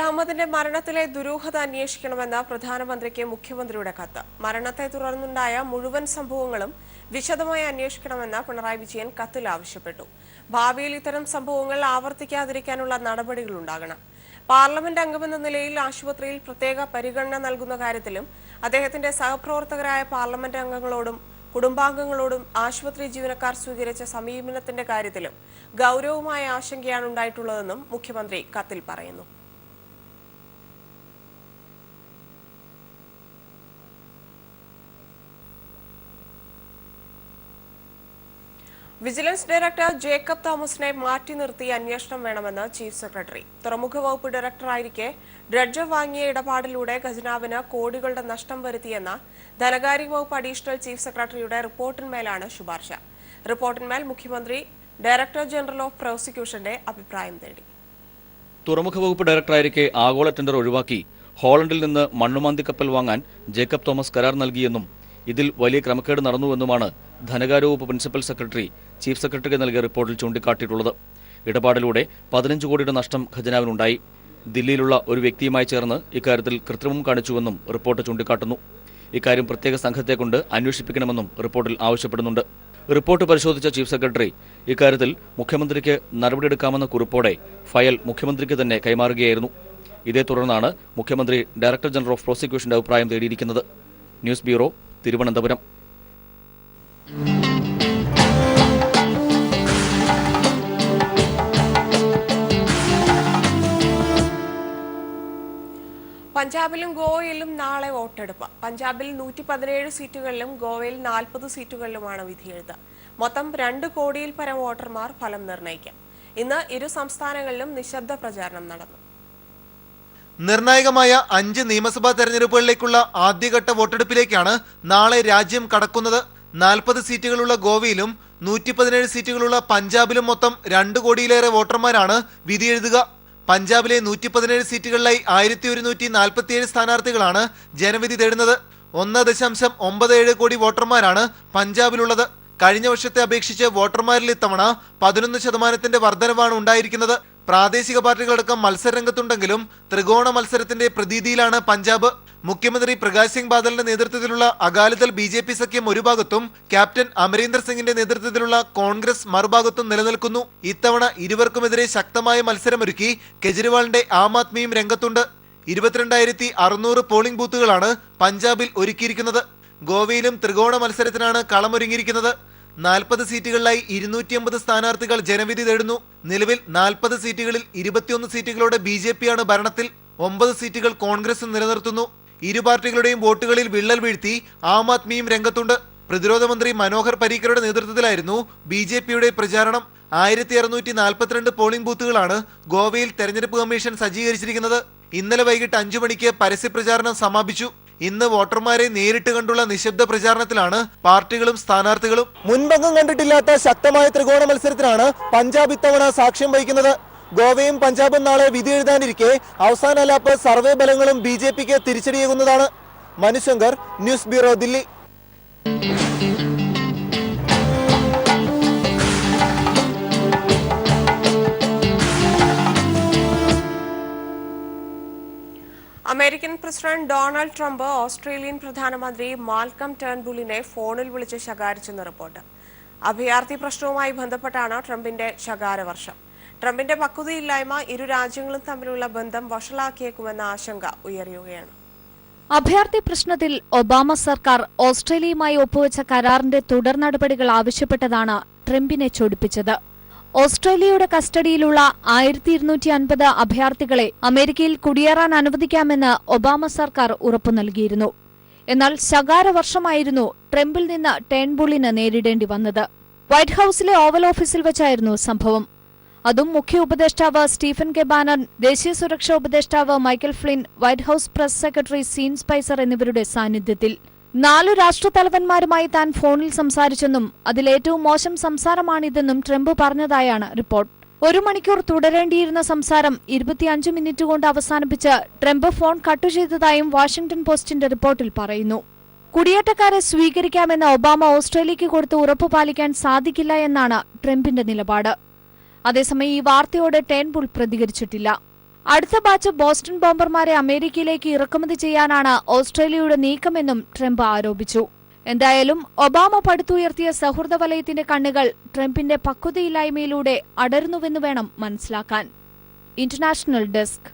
അഹമ്മദിന്റെ മരണത്തിലെ ദുരൂഹത അന്വേഷിക്കണമെന്ന പ്രധാനമന്ത്രിക്ക് മുഖ്യമന്ത്രിയുടെ കത്ത്. മരണത്തെ തുടർന്നുണ്ടായ മുഴുവൻ സംഭവങ്ങളും വിശദമായി അന്വേഷിക്കണമെന്ന് പിണറായി വിജയൻ കത്തിൽ ആവശ്യപ്പെട്ടു. ഭാവിയിൽ ഇത്തരം സംഭവങ്ങൾ ആവർത്തിക്കാതിരിക്കാനുള്ള നടപടികളുണ്ടാകണം. പാർലമെന്റ് അംഗമെന്ന നിലയിൽ ആശുപത്രിയിൽ പ്രത്യേക പരിഗണന നൽകുന്ന കാര്യത്തിലും അദ്ദേഹത്തിന്റെ സഹപ്രവർത്തകരായ പാർലമെന്റ് അംഗങ്ങളോടും കുടുംബാംഗങ്ങളോടും ആശുപത്രി ജീവനക്കാർ സ്വീകരിച്ച സമീപനത്തിന്റെ കാര്യത്തിലും ഗൌരവമായ ആശങ്കയാണ് ഉണ്ടായിട്ടുള്ളതെന്നും മുഖ്യമന്ത്രി കത്തിൽ പറയുന്നു. വിജിലൻസ് ഡയറക്ടർ ജേക്കബ് തോമസിനെ മാറ്റി നിർത്തി അന്വേഷണം വേണമെന്ന് ചീഫ് സെക്രട്ടറി. തുറമുഖ വകുപ്പ് ഡയറക്ടറായിരിക്കെ ഡ്രഡ്ജർ വാങ്ങിയ ഇടപാടിലൂടെ ഖജനാവിന് കോടികളുടെ നഷ്ടം വരുത്തിയെന്ന ധനകാര്യ വകുപ്പ് അഡീഷണൽ ചീഫ് സെക്രട്ടറിയുടെ റിപ്പോർട്ടിന്മേലാണ് ശുപാർശ. റിപ്പോർട്ടിന്മേൽ മുഖ്യമന്ത്രി ഡയറക്ടർ ജനറൽ ഓഫ് പ്രോസിക്യൂഷന്റെ അഭിപ്രായം തേടി. തുറമുഖ വകുപ്പ് ഡയറക്ടറായിരിക്കെ ആഗോള ടെൻഡർ ഒഴിവാക്കി ഹോളണ്ടിൽ നിന്ന് മണ്ണുമാന്തി കപ്പൽ വാങ്ങാൻ ജേക്കബ് തോമസ് കരാർ നൽകിയെന്നും ഇതിൽ വലിയ ക്രമക്കേട് നടന്നുവെന്നുമാണ് ധനകാര്യ വകുപ്പ് പ്രിൻസിപ്പൽ സെക്രട്ടറി ചീഫ് സെക്രട്ടറിക്ക് നൽകിയ റിപ്പോർട്ടിൽ ചൂണ്ടിക്കാട്ടിയിട്ടുള്ളത്. ഇടപാടിലൂടെ 15 കോടിയുടെ നഷ്ടം ഖജനാവിനുണ്ടായി. ദില്ലിയിലുള്ള ഒരു വ്യക്തിയുമായി ചേർന്ന് ഇക്കാര്യത്തിൽ കൃത്രിമം കാണിച്ചുവെന്നും റിപ്പോർട്ട് ചൂണ്ടിക്കാട്ടുന്നു. ഇക്കാര്യം പ്രത്യേക സംഘത്തെ കൊണ്ട് അന്വേഷിപ്പിക്കണമെന്നും റിപ്പോർട്ടിൽ ആവശ്യപ്പെടുന്നുണ്ട്. റിപ്പോർട്ട് പരിശോധിച്ച ചീഫ് സെക്രട്ടറി ഇക്കാര്യത്തിൽ മുഖ്യമന്ത്രിക്ക് നടപടിയെടുക്കാമെന്ന കുറിപ്പോടെ ഫയൽ മുഖ്യമന്ത്രിക്ക് തന്നെ കൈമാറുകയായിരുന്നു. ഇതേ തുടർന്നാണ് മുഖ്യമന്ത്രി ഡയറക്ടർ ജനറൽ ഓഫ് പ്രോസിക്യൂഷന്റെ അഭിപ്രായം തേടിയിരിക്കുന്നത്. News bureau, Thiruvananthapuram. പഞ്ചാബിലും ഗോവയിലും നാളെ വോട്ടെടുപ്പ്. പഞ്ചാബിൽ 117 സീറ്റുകളിലും ഗോവയിൽ 40 സീറ്റുകളിലുമാണ് വിധിയെഴുത്ത്. മൊത്തം 2 കോടിയിൽ പരം വോട്ടർമാർ ഫലം നിർണ്ണയിക്കും. ഇന്ന് ഇരു സംസ്ഥാനങ്ങളിലും നിശബ്ദ പ്രചാരണം നടന്നു. നിർണായകമായ 5 നിയമസഭാ തെരഞ്ഞെടുപ്പുകളിലേക്കുള്ള ആദ്യഘട്ട വോട്ടെടുപ്പിലേക്കാണ് നാളെ രാജ്യം കടക്കുന്നത്. 40 സീറ്റുകളുള്ള ഗോവയിലും 117 സീറ്റുകളുള്ള പഞ്ചാബിലും മൊത്തം 2 കോടിയിലേറെ വോട്ടർമാരാണ് വിധിയെഴുതുക. പഞ്ചാബിലെ 117 സീറ്റുകളിലായി 1147 സ്ഥാനാർത്ഥികളാണ് ജനവിധി തേടുന്നത്. 1.97 കോടി വോട്ടർമാരാണ് പഞ്ചാബിലുള്ളത്. കഴിഞ്ഞ വർഷത്തെ അപേക്ഷിച്ച് വോട്ടർമാരിൽ ഇത്തവണ 11% വർധനവാണ് ഉണ്ടായിരിക്കുന്നത്. പ്രാദേശിക പാർട്ടികളടക്കം മത്സരരംഗത്തുണ്ടെങ്കിലും ത്രികോണ മത്സരത്തിന്റെ പ്രതീതിയിലാണ് പഞ്ചാബ്. മുഖ്യമന്ത്രി പ്രകാശ് സിംഗ് ബാദലിന്റെ നേതൃത്വത്തിലുള്ള അകാലിദൾ BJP സഖ്യം ഒരു ഭാഗത്തും ക്യാപ്റ്റൻ അമരീന്ദർ സിംഗിന്റെ നേതൃത്വത്തിലുള്ള കോൺഗ്രസ് മറുഭാഗത്തും നിലനിൽക്കുന്നു. ഇത്തവണ ഇരുവർക്കുമെതിരെ ശക്തമായ മത്സരമൊരുക്കി കെജ്രിവാളിന്റെ ആം ആദ്മിയും രംഗത്തുണ്ട്. 22,600 പോളിംഗ് ബൂത്തുകളാണ് പഞ്ചാബിൽ ഒരുക്കിയിരിക്കുന്നത്. ഗോവയിലും ത്രികോണ മത്സരത്തിനാണ് കളമൊരുങ്ങിയിരിക്കുന്നത്. 40 സീറ്റുകളിലായി 250 സ്ഥാനാർത്ഥികൾ ജനവിധി തേടുന്നു. നിലവിൽ 40 സീറ്റുകളിൽ 21 സീറ്റുകളോടെ BJP ആണ് ഭരണത്തിൽ. 9 സീറ്റുകൾ കോൺഗ്രസും നിലനിർത്തുന്നു. ഇരു പാർട്ടികളുടെയും വോട്ടുകളിൽ വിള്ളൽ വീഴ്ത്തി ആം ആദ്മിയും രംഗത്തുണ്ട്. പ്രതിരോധ മന്ത്രി മനോഹർ പരീക്കറുടെ നേതൃത്വത്തിലായിരുന്നു BJPയുടെ പ്രചാരണം. 1642 പോളിംഗ് ബൂത്തുകളാണ് ഗോവയിൽ തെരഞ്ഞെടുപ്പ് കമ്മീഷൻ സജ്ജീകരിച്ചിരിക്കുന്നത്. ഇന്നലെ വൈകിട്ട് 5 മണിക്ക് പരസ്യപ്രചാരണം സമാപിച്ചു. ഇന്ന് വോട്ടർമാരെ നേരിട്ട് കണ്ടുള്ള നിശബ്ദ പ്രചാരണത്തിലാണ് പാർട്ടികളും സ്ഥാനാർത്ഥികളും. മുൻപെങ്ങും കണ്ടിട്ടില്ലാത്ത ശക്തമായ ത്രികോണ മത്സരത്തിനാണ് പഞ്ചാബ് ഇത്തവണ സാക്ഷ്യം വഹിക്കുന്നത്. ഗോവയും പഞ്ചാബും നാളെ വിധി എഴുതാനിരിക്കെ അവസാന ലാപ്പ് സർവേ ഫലങ്ങളും BJPക്ക് തിരിച്ചടിയേകുന്നതാണ്. Manushankar, news bureau, Delhi. American president Donald Trump Australian പ്രധാനമന്ത്രി മാൽക്കം ടേൺബുളിനെ ഫോണിൽ വിളിച്ച് ശകാരിച്ചെന്ന് റിപ്പോർട്ട്. അഭയാർത്ഥി പ്രശ്നവുമായി ബന്ധപ്പെട്ടാണ് ട്രംപിന്റെ ശകാരവർഷം. ട്രംപിന്റെ പക്വതയില്ലായ്മ ഇരു രാജ്യങ്ങളും തമ്മിലുള്ള ബന്ധം വഷളാക്കിയേക്കുമെന്ന ആശങ്ക ഉയരുകയാണ്. അഭയാർത്ഥി പ്രശ്നത്തിൽ ഒബാമ സർക്കാർ ഓസ്ട്രേലിയയുമായി ഒപ്പുവെച്ച കരാറിന്റെ തുടർ നടപടികൾ ആവശ്യപ്പെട്ടതാണ് ട്രംപിനെ ചൊടിപ്പിച്ചത്. ഓസ്ട്രേലിയയുടെ കസ്റ്റഡിയിലുള്ള 1250 അഭയാർത്ഥികളെ അമേരിക്കയിൽ കുടിയേറാൻ അനുവദിക്കാമെന്ന് ഒബാമ സർക്കാർ ഉറപ്പു നൽകിയിരുന്നു. എന്നാൽ ശകാരവർഷമായിരുന്നു ട്രംപിൽ നിന്ന് ടേൺബുളിന് നേരിടേണ്ടി വന്നത്. വൈറ്റ് ഹൌസിലെ ഓവൽ ഓഫീസിൽ വെച്ചായിരുന്നു സംഭവം. അതും മുഖ്യ ഉപദേഷ്ടാവ് സ്റ്റീഫൻ കെ ബാനൻ, ദേശീയ സുരക്ഷാ ഉപദേഷ്ടാവ് Michael Flynn, White House press secretary Sean Spicer എന്നിവരുടെ സാന്നിധ്യത്തിൽ. 4 രാഷ്ട്രതലവന്മാരുമായി താൻ ഫോണിൽ സംസാരിച്ചെന്നും അതിലേറ്റവും മോശം സംസാരമാണിതെന്നും ട്രംപ് പറഞ്ഞതായാണ് റിപ്പോർട്ട്. 1 മണിക്കൂർ തുടരേണ്ടിയിരുന്ന സംസാരം 25 മിനിറ്റ് കൊണ്ട് അവസാനിപ്പിച്ച് ട്രംപ് ഫോൺ കട്ട് ചെയ്തതായും വാഷിംഗ്ടൺ പോസ്റ്റിന്റെ റിപ്പോർട്ടിൽ പറയുന്നു. കുടിയേറ്റക്കാരെ സ്വീകരിക്കാമെന്ന് ഒബാമ ഓസ്ട്രേലിയയ്ക്ക് കൊടുത്ത് ഉറപ്പു പാലിക്കാൻ സാധിക്കില്ല എന്നാണ് ട്രംപിന്റെ നിലപാട്. അതേസമയം ഈ വാർത്തയോട് ടേൺബുൾ പ്രതികരിച്ചിട്ടില്ല. അടുത്ത ബാച്ച് ബോസ്റ്റൺ ബോംബർമാരെ അമേരിക്കയിലേക്ക് ഇറക്കുമതി ചെയ്യാനാണ് ഓസ്ട്രേലിയയുടെ നീക്കമെന്നും ട്രംപ് ആരോപിച്ചു. എന്തായാലും ഒബാമ പടുത്തുയർത്തിയ സൗഹൃദ വലയത്തിന്റെ കണ്ണുകൾ ട്രംപിന്റെ പക്വതയില്ലായ്മയിലൂടെ അടരുന്നുവെന്ന് വേണം മനസ്സിലാക്കാൻ. International desk.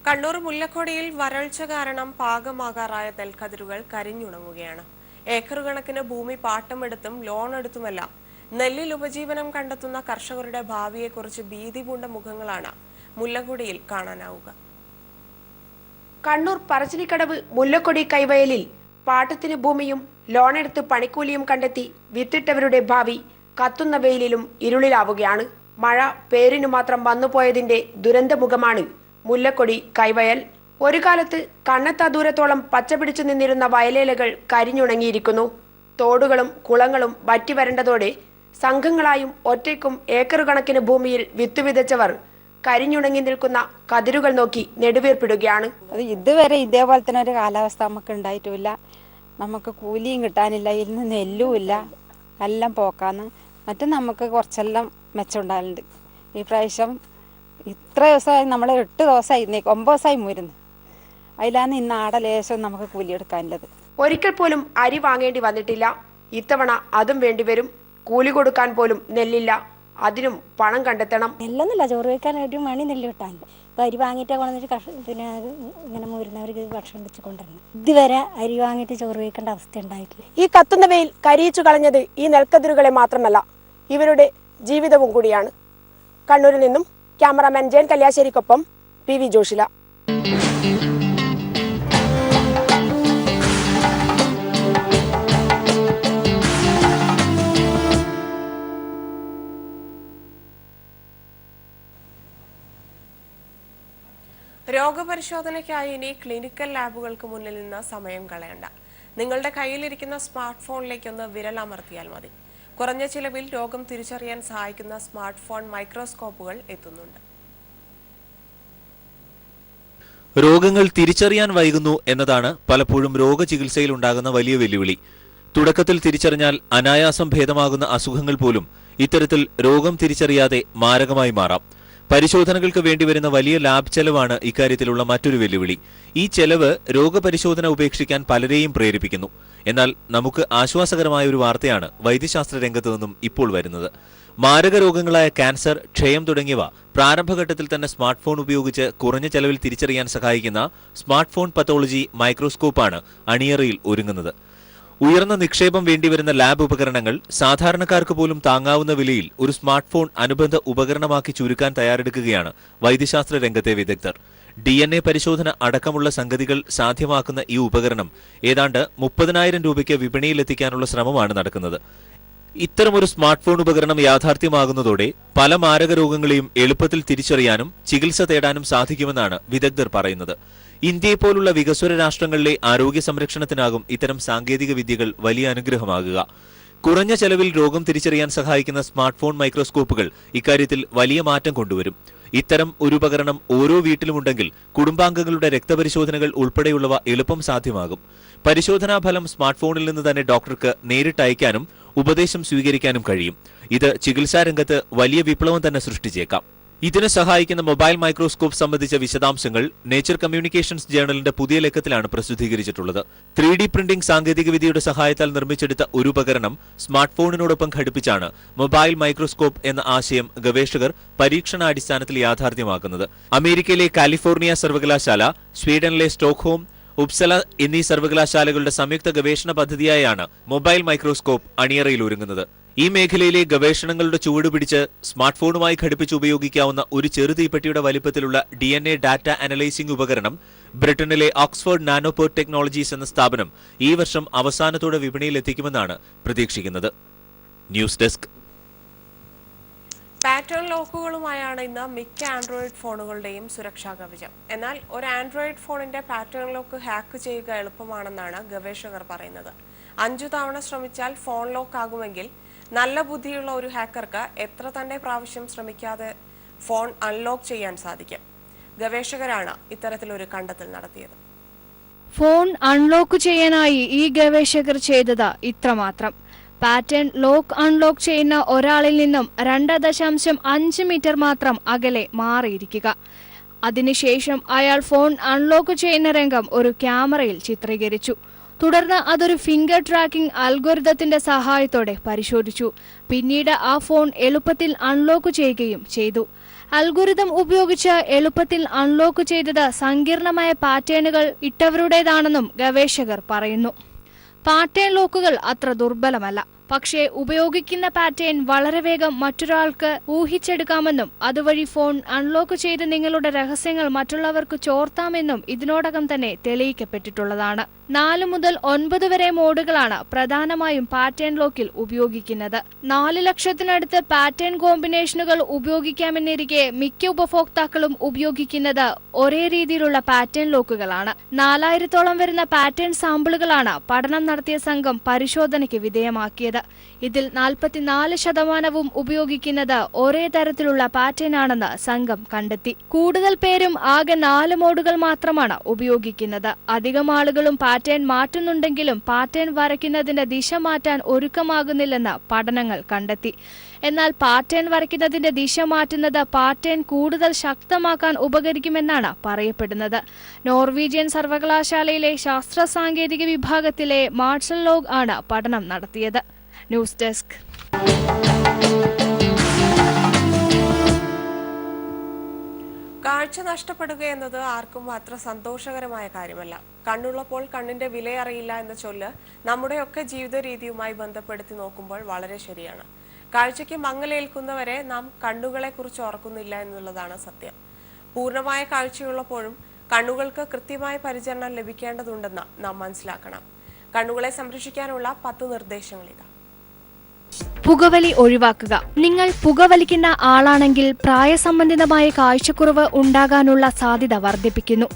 കണ്ണൂർ മുല്ലക്കൊടിയിൽ വരൾച്ച കാരണം പാകമാകാറായ നെൽക്കതിരുകൾ കരിഞ്ഞുണങ്ങുകയാണ്. ഏക്കർ കണക്കിന് ഭൂമി പാട്ടമെടുത്തും ലോൺ എടുത്തുമെല്ലാം നെല്ലിൽ ഉപജീവനം കണ്ടെത്തുന്ന കർഷകരുടെ ഭാവിയെക്കുറിച്ച് ഭീതി പൂണ്ട മുഖങ്ങളാണ് മുല്ലക്കൊടിയിൽ കാണാനാവുക. കണ്ണൂർ പറശ്ശിനിക്കടവ് മുല്ലക്കൊടി കൈവയലിൽ പാട്ടത്തിന് ഭൂമിയും ലോണെടുത്ത് പണിക്കൂലിയും കണ്ടെത്തി വിത്തിട്ടവരുടെ ഭാവി കത്തുന്ന വെയിലിലും ഇരുളിലാവുകയാണ്. മഴ പേരിനു മാത്രം വന്നുപോയതിന്റെ ദുരന്തമുഖമാണ് മുല്ലക്കൊടി കൈവയൽ. ഒരു കാലത്ത് കണ്ണെത്താ ദൂരത്തോളം പച്ചപിടിച്ചു നിന്നിരുന്ന വയലേലകൾ കരിഞ്ഞുണങ്ങിയിരിക്കുന്നു. തോടുകളും കുളങ്ങളും വറ്റിവരണ്ടതോടെ സംഘങ്ങളായും ഒറ്റയ്ക്കും ഏക്കർ കണക്കിന് ഭൂമിയിൽ വിത്തു വിതച്ചവർ കരിഞ്ഞുണങ്ങി നിൽക്കുന്ന കതിരുകൾ നോക്കി നെടുവീർപ്പിടുകയാണ്. അത് ഇതുവരെ ഇതേപോലെ തന്നെ ഒരു കാലാവസ്ഥ നമുക്ക് ഉണ്ടായിട്ടുമില്ല. നമുക്ക് കൂലിയും കിട്ടാനില്ല, ഇന്ന് നെല്ലുമില്ല, എല്ലാം പോക്കാന്ന്. മറ്റും നമുക്ക് കുറച്ചെല്ലാം മെച്ചമുണ്ടാകലുണ്ട്. ഈ പ്രാവശ്യം ഇത്ര ദിവസമായി, നമ്മൾ 8 ദിവസമായി, 9 ദിവസമായി മൂരുന്നു. അതിലാണ് ഇന്ന് ആടെ ലേശം നമുക്ക് കൂലിയെടുക്കാനുള്ളത്. ഒരിക്കൽ പോലും അരി വാങ്ങേണ്ടി വന്നിട്ടില്ല. ഇത്തവണ അതും വേണ്ടിവരും. കൂലി കൊടുക്കാൻ പോലും നെല്ലില്ല. അതിനും പണം കണ്ടെത്തണം. നെല്ലൊന്നുമില്ല, ചോറ് വയ്ക്കാനായിട്ട് മണി നെല്ല് കിട്ടാനില്ല. ഇപ്പം അരി വാങ്ങിയിട്ട് കൊണ്ടുവന്നിട്ട് പിന്നെ ഇങ്ങനെ മൂരുന്നവർക്ക് ഭക്ഷണം വെച്ച് കൊണ്ടുവരണം. ഇതുവരെ അരി വാങ്ങിയിട്ട് ചോറ് വയ്ക്കേണ്ട അവസ്ഥ ഉണ്ടായിട്ടില്ല. ഈ കത്തുന്ന വെയിൽ കരിയിച്ചു കളഞ്ഞത് ഈ നെൽക്കതിരുകളെ മാത്രമല്ല, ഇവരുടെ ജീവിതവും കൂടിയാണ്. കണ്ണൂരിൽ നിന്നും ക്യാമറാമാൻ ജയൻ കല്യാശ്ശേരിക്കൊപ്പം PV ജോഷില. രോഗപരിശോധനയ്ക്കായി ഇനി ക്ലിനിക്കൽ ലാബുകൾക്ക് മുന്നിൽ നിന്ന് സമയം കളയണ്ട. നിങ്ങളുടെ കയ്യിലിരിക്കുന്ന സ്മാർട്ട് ഫോണിലേക്കൊന്ന് വിരലമർത്തിയാൽ മതി. കുറഞ്ഞ ചിലവിൽ രോഗം തിരിച്ചറിയാൻ സഹായിക്കുന്ന സ്മാർട്ട് ഫോൺ മൈക്രോസ്കോപ്പുകൾ എത്തുന്നുണ്ട്. രോഗങ്ങൾ തിരിച്ചറിയാൻ വൈകുന്നു എന്നതാണ് പലപ്പോഴും രോഗചികിത്സയിൽ ഉണ്ടാകുന്ന വലിയ വെല്ലുവിളി. തുടക്കത്തിൽ തിരിച്ചറിഞ്ഞാൽ അനായാസം ഭേദമാകുന്ന അസുഖങ്ങൾ പോലും ഇത്തരത്തിൽ രോഗം തിരിച്ചറിയാതെ മാരകമായി മാറാം. പരിശോധനകൾക്ക് വേണ്ടിവരുന്ന വലിയ ലാബ് ചെലവാണ് ഇക്കാര്യത്തിലുള്ള മറ്റൊരു വെല്ലുവിളി. ഈ ചെലവ് രോഗപരിശോധന ഉപേക്ഷിക്കാൻ പലരെയും പ്രേരിപ്പിക്കുന്നു. എന്നാൽ നമുക്ക് ആശ്വാസകരമായ ഒരു വാർത്തയാണ് വൈദ്യശാസ്ത്ര രംഗത്തു നിന്നും ഇപ്പോൾ വരുന്നത്. മാരക രോഗങ്ങളായ ക്യാൻസർ, ക്ഷയം തുടങ്ങിയവ പ്രാരംഭഘട്ടത്തിൽ തന്നെ സ്മാർട്ട് ഫോൺ ഉപയോഗിച്ച് കുറഞ്ഞ ചെലവിൽ തിരിച്ചറിയാൻ സഹായിക്കുന്ന സ്മാർട്ട് ഫോൺ പത്തോളജി മൈക്രോസ്കോപ്പാണ് അണിയറയിൽ ഒരുങ്ങുന്നത്. ഉയർന്ന നിക്ഷേപം വേണ്ടിവരുന്ന ലാബ് ഉപകരണങ്ങൾ സാധാരണക്കാർക്ക് പോലും താങ്ങാവുന്ന വിലയിൽ ഒരു സ്മാർട്ട് ഫോൺ അനുബന്ധ ഉപകരണമാക്കി ചുരുക്കാൻ തയ്യാറെടുക്കുകയാണ് വൈദ്യശാസ്ത്ര രംഗത്തെ വിദഗ്ധർ. DNA പരിശോധന അടക്കമുള്ള സംഗതികൾ സാധ്യമാക്കുന്ന ഈ ഉപകരണം ഏതാണ്ട് 30,000 രൂപയ്ക്ക് വിപണിയിലെത്തിക്കാനുള്ള ശ്രമമാണ് നടക്കുന്നത്. ഇത്തരമൊരു സ്മാർട്ട് ഫോൺ ഉപകരണം യാഥാർത്ഥ്യമാകുന്നതോടെ പല മാരക രോഗങ്ങളെയും എളുപ്പത്തിൽ തിരിച്ചറിയാനും ചികിത്സ തേടാനും സാധിക്കുമെന്നാണ് വിദഗ്ധർ പറയുന്നത്. ഇന്ത്യയെപ്പോലുള്ള വികസ്വര രാഷ്ട്രങ്ങളിലെ ആരോഗ്യ സംരക്ഷണത്തിനാകും ഇത്തരം സാങ്കേതിക വിദ്യകൾ വലിയ അനുഗ്രഹമാകുക. കുറഞ്ഞ ചെലവിൽ രോഗം തിരിച്ചറിയാൻ സഹായിക്കുന്ന സ്മാർട്ട് ഫോൺ മൈക്രോസ്കോപ്പുകൾ ഇക്കാര്യത്തിൽ വലിയ മാറ്റം കൊണ്ടുവരും. ഇത്തരം ഒരു ഉപകരണം ഓരോ വീട്ടിലുമുണ്ടെങ്കിൽ കുടുംബാംഗങ്ങളുടെ രക്തപരിശോധനകൾ ഉൾപ്പെടെയുള്ളവ എളുപ്പം സാധ്യമാകും. പരിശോധനാ ഫലം സ്മാർട്ട് ഫോണിൽ നിന്ന് തന്നെ ഡോക്ടർക്ക് നേരിട്ട് അയക്കാനും ഉപദേശം സ്വീകരിക്കാനും കഴിയും. ഇത് ചികിത്സാരംഗത്ത് വലിയ വിപ്ലവം തന്നെ സൃഷ്ടിച്ചേക്കാം. ഇതിന് സഹായിക്കുന്ന മൊബൈൽ മൈക്രോസ്കോപ്പ് സംബന്ധിച്ച വിശദാംശങ്ങൾ നേച്ചർ കമ്മ്യൂണിക്കേഷൻസ് ജേണലിന്റെ പുതിയ ലേഖത്തിലാണ് പ്രസിദ്ധീകരിച്ചിട്ടുള്ളത്. 3D പ്രിന്റിംഗ് സാങ്കേതികവിദ്യയുടെ സഹായത്താൽ നിർമ്മിച്ചെടുത്ത ഒരു ഉപകരണം സ്മാർട്ട് ഫോണിനോടൊപ്പം ഘടിപ്പിച്ചാണ് മൊബൈൽ മൈക്രോസ്കോപ്പ് എന്ന ആശയം ഗവേഷകർ പരീക്ഷണാടിസ്ഥാനത്തിൽ യാഥാർത്ഥ്യമാക്കുന്നത്. അമേരിക്കയിലെ കാലിഫോർണിയ സർവകലാശാല, സ്വീഡനിലെ സ്റ്റോക്ക്ഹോം, ഉപ്സല എന്നീ സർവകലാശാലകളുടെ സംയുക്ത ഗവേഷണ പദ്ധതിയായാണ് മൊബൈൽ മൈക്രോസ്കോപ്പ് അണിയറയിൽ ഒരുങ്ങുന്നത്. ഈ മേഖലയിലെ ഗവേഷണങ്ങളുടെ ചുവട് പിടിച്ച് സ്മാർട്ട് ഫോണുമായി ഘടിപ്പിച്ച് ഉപയോഗിക്കാവുന്ന ഒരു ചെറുതീപ്പെട്ടിയുടെ വലിപ്പത്തിലുള്ള DNA ഡാറ്റ അനലൈസിംഗ് ഉപകരണം ബ്രിട്ടനിലെ ഓക്സ്ഫോർഡ് നാനോപോർട്ട് ടെക്നോളജീസ് എന്ന സ്ഥാപനം ഈ വർഷം അവസാനത്തോടെ വിപണിയിൽ എത്തിക്കുമെന്നാണ് പ്രതീക്ഷിക്കുന്നത്. News desk. പാറ്റേൺ ലോക്കുകളുമായാണ് ഇന്ന് മിക്ക ആൻഡ്രോയിഡ് ഫോണുകളുടെയും സുരക്ഷാ കവചം. എന്നാൽ ഒരു ആൻഡ്രോയിഡ് ഫോണിന്റെ പാറ്റേൺ ലോക്ക് ഹാക്ക് ചെയ്യുക എളുപ്പമാണെന്നാണ് ഗവേഷകർ പറയുന്നത്. 5 തവണ ശ്രമിച്ചാൽ ഫോൺ ലോക്ക് ആകുമെങ്കിൽ നല്ല ബുദ്ധിയുള്ള ഒരു ഹാക്കർക്ക് എത്ര തന്നെ പ്രാവശ്യം ശ്രമിക്കാതെ ഫോൺ അൺലോക്ക് ചെയ്യാൻ സാധിക്കും. ഗവേഷകരാണ് ഇത്തരത്തിലൊരു കണ്ടെത്തൽ നടത്തിയത്. ഫോൺ അൺലോക്ക് ചെയ്യാനായി ഈ ഗവേഷകർ ചെയ്തത് ഇത്രമാത്രം. പാറ്റേൺ ലോക്ക് അൺലോക്ക് ചെയ്യുന്ന ഒരാളിൽ നിന്നും 2.5 മീറ്റർ മാത്രം അകലെ മാറിയിരിക്കുക. അതിനുശേഷം അയാൾ ഫോൺ അൺലോക്ക് ചെയ്യുന്ന രംഗം ഒരു ക്യാമറയിൽ ചിത്രീകരിച്ചു. തുടർന്ന് അതൊരു ഫിംഗർ ട്രാക്കിംഗ് അൽഗോരിതത്തിന്റെ സഹായത്തോടെ പരിശോധിച്ചു. പിന്നീട് ആ ഫോൺ എളുപ്പത്തിൽ അൺലോക്ക് ചെയ്യുകയും ചെയ്തു. അൽഗോരിതം ഉപയോഗിച്ച് എളുപ്പത്തിൽ അൺലോക്ക് ചെയ്തത് സങ്കീർണമായ പാറ്റേണുകൾ ഇട്ടവരുടേതാണെന്നും ഗവേഷകർ പറയുന്നു. പാറ്റേൺ ലോക്കുകൾ അത്ര ദുർബലമല്ല. പക്ഷേ ഉപയോഗിക്കുന്ന പാറ്റേൺ വളരെ വേഗം മറ്റൊരാൾക്ക് ഊഹിച്ചെടുക്കാമെന്നും അതുവഴി ഫോൺ അൺലോക്ക് ചെയ്ത് നിങ്ങളുടെ രഹസ്യങ്ങൾ മറ്റുള്ളവർക്ക് ചോർത്താമെന്നും ഇതിനോടകം തന്നെ തെളിയിക്കപ്പെട്ടിട്ടുള്ളതാണ്. 4 മുതൽ 9 വരെ മോഡുകളാണ് പ്രധാനമായും പാറ്റേൺ ലോക്കിൽ ഉപയോഗിക്കുന്നത്. 4 ലക്ഷത്തിനടുത്ത് പാറ്റേൺ കോമ്പിനേഷനുകൾ ഉപയോഗിക്കാമെന്നിരിക്കെ മിക്ക ഉപഭോക്താക്കളും ഉപയോഗിക്കുന്നത് ഒരേ രീതിയിലുള്ള പാറ്റേൺ ലോക്കുകളാണ്. 4000-ഓളം വരുന്ന പാറ്റേൺ സാമ്പിളുകളാണ് പഠനം നടത്തിയ സംഘം പരിശോധനയ്ക്ക് വിധേയമാക്കിയത്. ഇതിൽ 44% ഉപയോഗിക്കുന്നത് ഒരേ തരത്തിലുള്ള പാറ്റേൺ ആണെന്ന് സംഘം കണ്ടെത്തി. കൂടുതൽ പേരും ആകെ 4 മോഡുകൾ മാത്രമാണ് ഉപയോഗിക്കുന്നത്. അധികം ആളുകളും പാറ്റേൺ മാറ്റുന്നുണ്ടെങ്കിലും പാറ്റേൺ വരയ്ക്കുന്നതിന്റെ ദിശ മാറ്റാൻ ഒരുക്കമാകുന്നില്ലെന്ന് പഠനങ്ങൾ കണ്ടെത്തി. എന്നാൽ പാറ്റേൺ വരയ്ക്കുന്നതിന്റെ ദിശ മാറ്റുന്നത് പാറ്റേൺ കൂടുതൽ ശക്തമാക്കാൻ ഉപകരിക്കുമെന്നാണ് പറയപ്പെടുന്നത്. നോർവീജിയൻ സർവകലാശാലയിലെ ശാസ്ത്ര സാങ്കേതിക വിഭാഗത്തിലെ മാർഷൽ ലോഗ് ആണ് പഠനം നടത്തിയത്. News desk. കാഴ്ച നഷ്ടപ്പെടുക എന്നത് ആർക്കും അത്ര സന്തോഷകരമായ കാര്യമല്ല. കണ്ണുള്ളപ്പോൾ കണ്ണിന്റെ വിലയറിയില്ല എന്ന ചൊല്ല് നമ്മുടെയൊക്കെ ജീവിത രീതിയുമായി ബന്ധപ്പെടുത്തി നോക്കുമ്പോൾ വളരെ ശരിയാണ്. കാഴ്ചയ്ക്ക് മങ്ങലേൽക്കുന്നവരെ നാം കണ്ണുകളെ കുറിച്ച് ഓർക്കുന്നില്ല എന്നുള്ളതാണ് സത്യം. പൂർണ്ണമായ കാഴ്ചയുള്ളപ്പോഴും കണ്ണുകൾക്ക് കൃത്യമായ പരിചരണം ലഭിക്കേണ്ടതുണ്ടെന്ന് നാം മനസ്സിലാക്കണം. കണ്ണുകളെ സംരക്ഷിക്കാനുള്ള 10 നിർദ്ദേശങ്ങളിതാ. പുകവലി ഒഴിവാക്കുക. നിങ്ങൾ പുകവലിക്കുന്ന ആളാണെങ്കിൽ പ്രായസംബന്ധിതമായ കാഴ്ചക്കുറവ് ഉണ്ടാകാനുള്ള സാധ്യത വർദ്ധിപ്പിക്കുന്നു.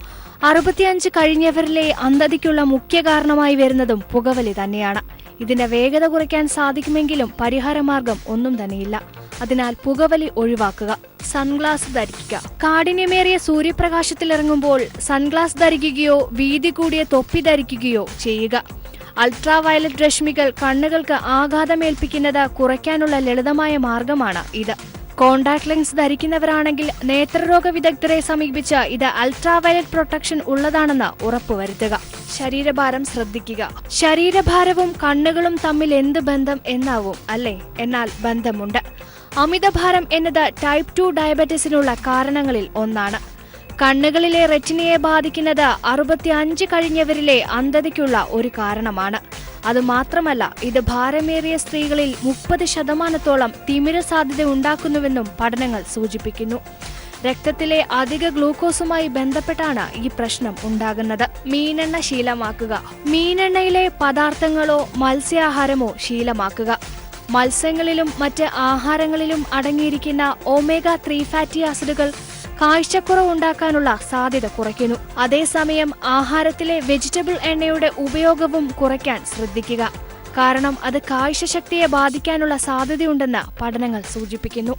65 കഴിഞ്ഞവരിലെ അന്ധതയ്ക്കുള്ള മുഖ്യ കാരണമായി വരുന്നതും പുകവലി തന്നെയാണ്. ഇതിന്റെ വേഗത കുറയ്ക്കാൻ സാധിക്കുമെങ്കിലും പരിഹാരമാർഗം ഒന്നും തന്നെയില്ല. അതിനാൽ പുകവലി ഒഴിവാക്കുക. സൺഗ്ലാസ് ധരിക്കുക. കാഠിന്യമേറിയ സൂര്യപ്രകാശത്തിലിറങ്ങുമ്പോൾ സൺഗ്ലാസ് ധരിക്കുകയോ വീതി കൂടിയ തൊപ്പി ധരിക്കുകയോ ചെയ്യുക. അൾട്രാ വയലറ്റ് രശ്മികൾ കണ്ണുകൾക്ക് ആഘാതമേൽപ്പിക്കുന്നത് കുറയ്ക്കാനുള്ള ലളിതമായ മാർഗമാണ് ഇത്. കോണ്ടാക്ട് ലെൻസ് ധരിക്കുന്നവരാണെങ്കിൽ നേത്രരോഗ വിദഗ്ധരെ സമീപിച്ച് ഇത് അൾട്രാ വയലറ്റ് പ്രൊട്ടക്ഷൻ ഉള്ളതാണെന്ന് ഉറപ്പുവരുത്തുക. ശരീരഭാരം ശ്രദ്ധിക്കുക. ശരീരഭാരവും കണ്ണുകളും തമ്മിൽ എന്ത് ബന്ധം എന്നാവും അല്ലേ? എന്നാൽ ബന്ധമുണ്ട്. അമിതഭാരം എന്നത് ടൈപ്പ് 2 ഡയബറ്റീസിനുള്ള കാരണങ്ങളിൽ ഒന്നാണ്. കണ്ണുകളിലെ റെറ്റിനയെ ബാധിക്കുന്നത് 65 കഴിഞ്ഞവരിലെ അന്ധതയ്ക്കുള്ള ഒരു കാരണമാണ്. അതുമാത്രമല്ല, ഇത് ഭാരമേറിയ സ്ത്രീകളിൽ 30% തിമിര സാധ്യത ഉണ്ടാക്കുന്നുവെന്നും പഠനങ്ങൾ സൂചിപ്പിക്കുന്നു. രക്തത്തിലെ അധിക ഗ്ലൂക്കോസുമായി ബന്ധപ്പെട്ടാണ് ഈ പ്രശ്നം ഉണ്ടാകുന്നത്. മീനെണ്ണ ശീലമാക്കുക. മീനെണ്ണയിലെ പദാർത്ഥങ്ങളോ മത്സ്യാഹാരമോ ശീലമാക്കുക. മത്സ്യങ്ങളിലും മറ്റ് ആഹാരങ്ങളിലും അടങ്ങിയിരിക്കുന്ന ഒമേഗ 3 ഫാറ്റി ആസിഡുകൾ കാഴ്ചക്കുറവുണ്ടാക്കാനുള്ള സാധ്യത കുറയ്ക്കുന്നു. അതേസമയം ആഹാരത്തിലെ വെജിറ്റബിൾ എണ്ണയുടെ ഉപയോഗവും കുറയ്ക്കാൻ ശ്രദ്ധിക്കുക. കാരണം അത് കാഴ്ചശക്തിയെ ബാധിക്കാനുള്ള സാധ്യതയുണ്ടെന്ന് പഠനങ്ങൾ സൂചിപ്പിക്കുന്നു.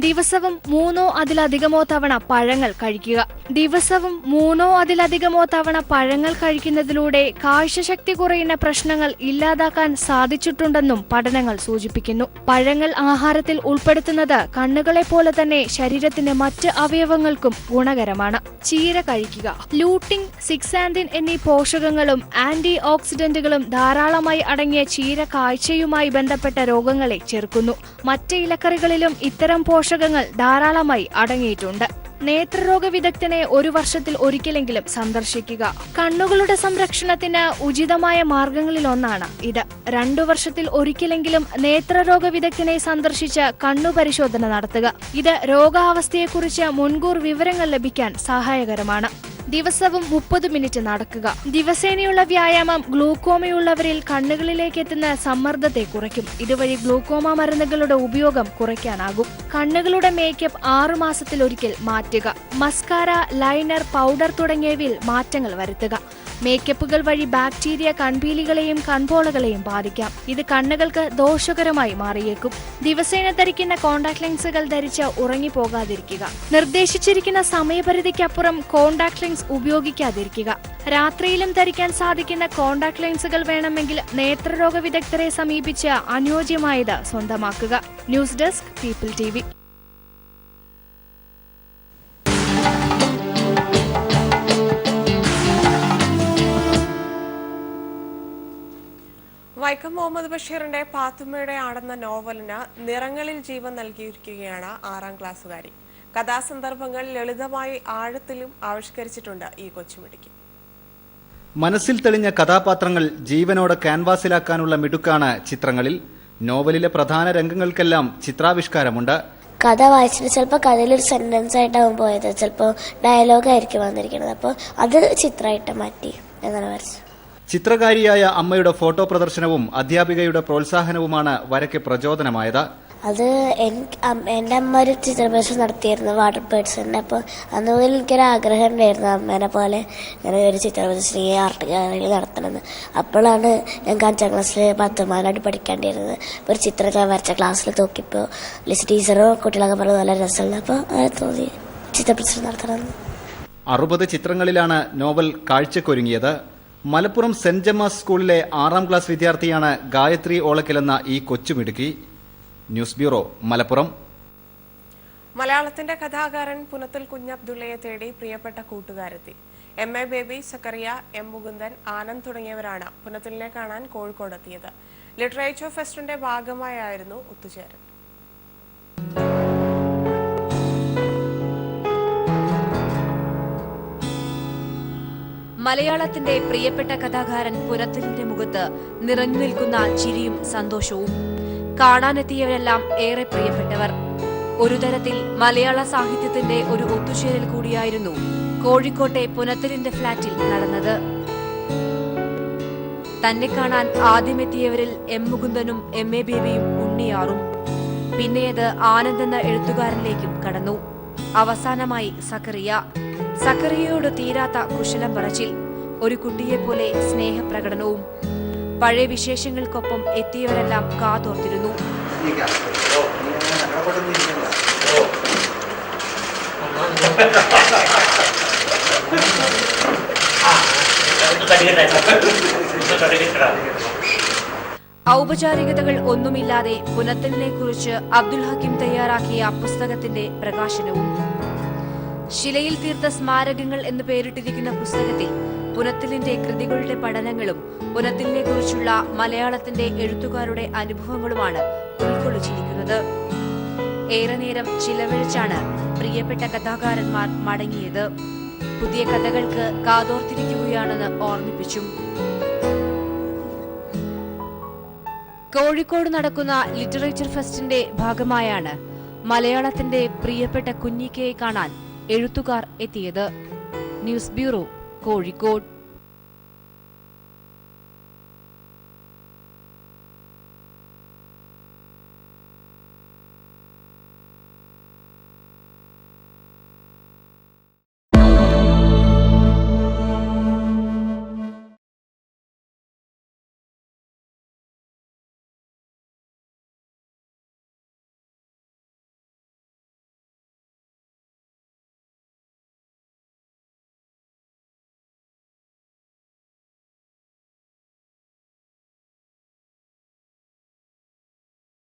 ദിവസവും 3 അതിലധികമോ തവണ പഴങ്ങൾ കഴിക്കുക. ദിവസവും 3 അതിലധികമോ തവണ പഴങ്ങൾ കഴിക്കുന്നതിലൂടെ കാഴ്ചശക്തി കുറയുന്ന പ്രശ്നങ്ങൾ ഇല്ലാതാക്കാൻ സാധിച്ചിട്ടുണ്ടെന്നും പഠനങ്ങൾ സൂചിപ്പിക്കുന്നു. പഴങ്ങൾ ആഹാരത്തിൽ ഉൾപ്പെടുത്തുന്നത് കണ്ണുകളെ പോലെ തന്നെ ശരീരത്തിന്റെ മറ്റ് അവയവങ്ങൾക്കും ഗുണകരമാണ്. ചീര കഴിക്കുക. ലൂട്ടിൻ, സിക്സാന്തിൻ എന്നീ പോഷകങ്ങളും ആന്റി ഓക്സിഡന്റുകളും ധാരാളമായി അടങ്ങിയ ചീര കാഴ്ചയുമായി ബന്ധപ്പെട്ട രോഗങ്ങളെ ചെറുക്കുന്നു. മറ്റ് ഇലക്കറികളിലും ഇത്തരം പോഷകങ്ങൾ ധാരാളമായി അടങ്ങിയിട്ടുണ്ട്. നേത്രരോഗ വിദഗ്ധനെ 1 വർഷത്തിൽ ഒരിക്കലെങ്കിലും സന്ദർശിക്കുക. കണ്ണുകളുടെ സംരക്ഷണത്തിന് ഉചിതമായ മാർഗങ്ങളിലൊന്നാണ് ഇത്. 2 വർഷത്തിൽ ഒരിക്കലെങ്കിലും നേത്രരോഗ വിദഗ്ധനെ സന്ദർശിച്ച് കണ്ണുപരിശോധന നടത്തുക. ഇത് രോഗാവസ്ഥയെക്കുറിച്ച് മുൻകൂർ വിവരങ്ങൾ ലഭിക്കാൻ സഹായകരമാണ്. ദിവസവും 30 മിനിറ്റ് നടക്കുക. ദിവസേനയുള്ള വ്യായാമം ഗ്ലൂക്കോമയുള്ളവരിൽ കണ്ണുകളിലേക്ക് എത്തുന്ന സമ്മർദ്ദത്തെ കുറയ്ക്കും. ഇതുവഴി ഗ്ലൂക്കോമ മരുന്നുകളുടെ ഉപയോഗം കുറയ്ക്കാനാകും. കണ്ണുകളുടെ മേക്കപ്പ് 6 മാസത്തിലൊരിക്കൽ മാറ്റുക. മസ്കാര, ലൈനർ, പൗഡർ തുടങ്ങിയവയിൽ മാറ്റങ്ങൾ വരുത്തുക. മേക്കപ്പുകൾ വഴി ബാക്ടീരിയ കൺപീലികളെയും കൺപോളകളെയും ബാധിക്കാം. ഇത് കണ്ണുകൾക്ക് ദോഷകരമായി മാറിയേക്കും. ദിവസേന ധരിക്കുന്ന കോണ്ടാക്ട് ലെൻസുകൾ ധരിച്ച് ഉറങ്ങിപ്പോകാതിരിക്കുക. നിർദ്ദേശിച്ചിരിക്കുന്ന സമയപരിധിക്കപ്പുറം കോണ്ടാക്ട് ലെൻസ് ഉപയോഗിക്കാതിരിക്കുക. രാത്രിയിലും ധരിക്കാൻ സാധിക്കുന്ന കോണ്ടാക്ട് ലെൻസുകൾ വേണമെങ്കിൽ നേത്രരോഗ വിദഗ്ധരെ സമീപിച്ച് അനുയോജ്യമായത് സ്വന്തമാക്കുക. News desk People TV. Vaikom Muhammad ബഷീറിന്റെ പാത്തുമ്മയുടെ ആടെന്ന നോവലിന് നിറങ്ങളിൽ ജീവൻ നൽകിയിരിക്കുകയാണ് 6ാം ക്ലാസ്സുകാരി. കഥാസന്ദർഭങ്ങൾ ലളിതമായി ആഴത്തിലും ആവിഷ്കരിച്ചിട്ടുണ്ട് ഈ കൊച്ചുമിടുക്കി. മനസ്സിൽ തെളിഞ്ഞ കഥാപാത്രങ്ങൾ ജീവനോടെ ക്യാൻവാസിലാക്കാനുള്ള മിടുക്കാണ് ചിത്രങ്ങളിൽ. നോവലിലെ പ്രധാന രംഗങ്ങൾക്കെല്ലാം ചിത്രാവിഷ്കാരമുണ്ട്. കഥ വായിച്ചിട്ട് ചിലപ്പോൾ കഥയിലൊരു സെന്റൻസ് ആയിട്ടാവും പോയത്, ചിലപ്പോൾ ഡയലോഗായിരിക്കും വന്നിരിക്കുന്നത്. അപ്പോൾ അത് ചിത്രമായിട്ട് മാറ്റി എന്നാണ് വരച്ചത്. ചിത്രകാരിയായ അമ്മയുടെ ഫോട്ടോ പ്രദർശനവും അധ്യാപികയുടെ പ്രോത്സാഹനവുമാണ് വരയ്ക്ക് പ്രചോദനമായത്. അത് എൻ്റെ അമ്മ ഒരു ചിത്രപ്രദർശനം നടത്തിയിരുന്നു വാട്ടർ ബേർഡ്സിൻ്റെ. അപ്പോൾ അന്ന് മുതൽ എനിക്കൊരു ആഗ്രഹം ഉണ്ടായിരുന്നു അമ്മേനെ പോലെ ഇങ്ങനെ ഒരു ചിത്രപ്രദർശനം ഈ ആർട്ട് ഗാലറിയിൽ നടത്തണമെന്ന്. അപ്പോഴാണ് ഞങ്ങൾക്ക് 5ാം ക്ലാസ്സിൽ പത്തുമാനായിട്ട് പഠിക്കേണ്ടിയിരുന്നത്. അപ്പോൾ ഒരു ചിത്രം ഞാൻ വരച്ച ക്ലാസ്സിൽ നോക്കിയപ്പോൾ ടീച്ചറോ കുട്ടികളൊക്കെ പറഞ്ഞത് നല്ല രസമുണ്ട്. അപ്പോൾ അത് തോന്നി ചിത്രപ്രദർശനം നടത്തണമെന്ന്. 60 ചിത്രങ്ങളിലാണ് നോവൽ കാഴ്ചക്കൊരുങ്ങിയത്. മലപ്പുറം സെന്റ് ജമാസ് സ്കൂളിലെ 6ാം ക്ലാസ് വിദ്യാർത്ഥിയാണ് ഗായത്രി ഓളക്കൽ എന്ന ഈ കൊച്ചുമിടുക്കി. News bureau, Malappuram. മലയാളത്തിന്റെ കഥാകാരൻ പുനത്തിൽ കുഞ്ഞബ്ദുള്ളയെ തേടി പ്രിയപ്പെട്ട കൂട്ടുകാരെത്തി. MA ബേബി, സക്കറിയ, M മുകുന്ദൻ, ആനന്ദ് തുടങ്ങിയവരാണ് പുനത്തിലിനെ കാണാൻ കോഴിക്കോടെത്തിയത്. ലിറ്ററേച്ചർ ഫെസ്റ്റിന്റെ ഭാഗമായായിരുന്നു ഒത്തുചേരൽ. മലയാളത്തിന്റെ പ്രിയപ്പെട്ട കഥാകാരൻ പുനത്തിലിന്റെ മുഖത്ത് നിറഞ്ഞു നിൽക്കുന്ന ചിരിയും സന്തോഷവും. കാണാനെത്തിയവരെല്ലാം ഏറെ പ്രിയപ്പെട്ടവർ. ഒരു തരത്തിൽ മലയാള സാഹിത്യത്തിന്റെ ഒരു ഒത്തുചേരൽ കൂടിയായിരുന്നു കോഴിക്കോട്ടെ പുനത്തിലിന്റെ ഫ്ളാറ്റിൽ നടന്നത്. തന്നെ കാണാൻ ആദ്യമെത്തിയവരിൽ M മുകുന്ദനും MA ബേബിയും ഉണ്ണിയാറും. പിന്നെയത് ആനന്ദ് എന്ന എഴുത്തുകാരനിലേക്കും കടന്നു. അവസാനമായി സക്കറിയയോട് തീരാത്ത കുശലം പറച്ചിൽ, ഒരു കുട്ടിയെപ്പോലെ സ്നേഹപ്രകടനവും. പഴയ വിശേഷങ്ങൾക്കൊപ്പം എത്തിയവരെല്ലാം കാതോർത്തിരുന്നു. ഔപചാരികതകൾ ഒന്നുമില്ലാതെ പുനത്തിലിനെ കുറിച്ച് അബ്ദുൽ ഹക്കീം തയ്യാറാക്കിയ പുസ്തകത്തിന്റെ പ്രകാശനവും. ശിലയിൽ തീർത്ത സ്മാരകങ്ങൾ എന്ന് പേരിട്ടിരിക്കുന്ന പുസ്തകത്തിൽ പുനത്തിലിന്റെ കൃതികളുടെ പഠനങ്ങളും പുനത്തിലിനെ കുറിച്ചുള്ള മലയാളത്തിന്റെ എഴുത്തുകാരുടെ അനുഭവങ്ങളുമാണ് ഉൾക്കൊള്ളിച്ചിരിക്കുന്നത്. ഏറെ നേരം ചിലവഴിച്ചാണ് പ്രിയപ്പെട്ട കഥാകാരന്മാർ മടങ്ങിയത്. പുതിയ കഥകൾക്ക് കാതോർത്തിരിക്കുകയാണെന്ന് ഓർമ്മിപ്പിച്ചു. കോഴിക്കോട് നടക്കുന്ന ലിറ്ററേച്ചർ ഫെസ്റ്റിന്റെ ഭാഗമായാണ് മലയാളത്തിന്റെ പ്രിയപ്പെട്ട കുഞ്ഞിക്കയെ കാണാൻ എഴുത്തുകാർ എത്തിയത്. News bureau, Kozhikode.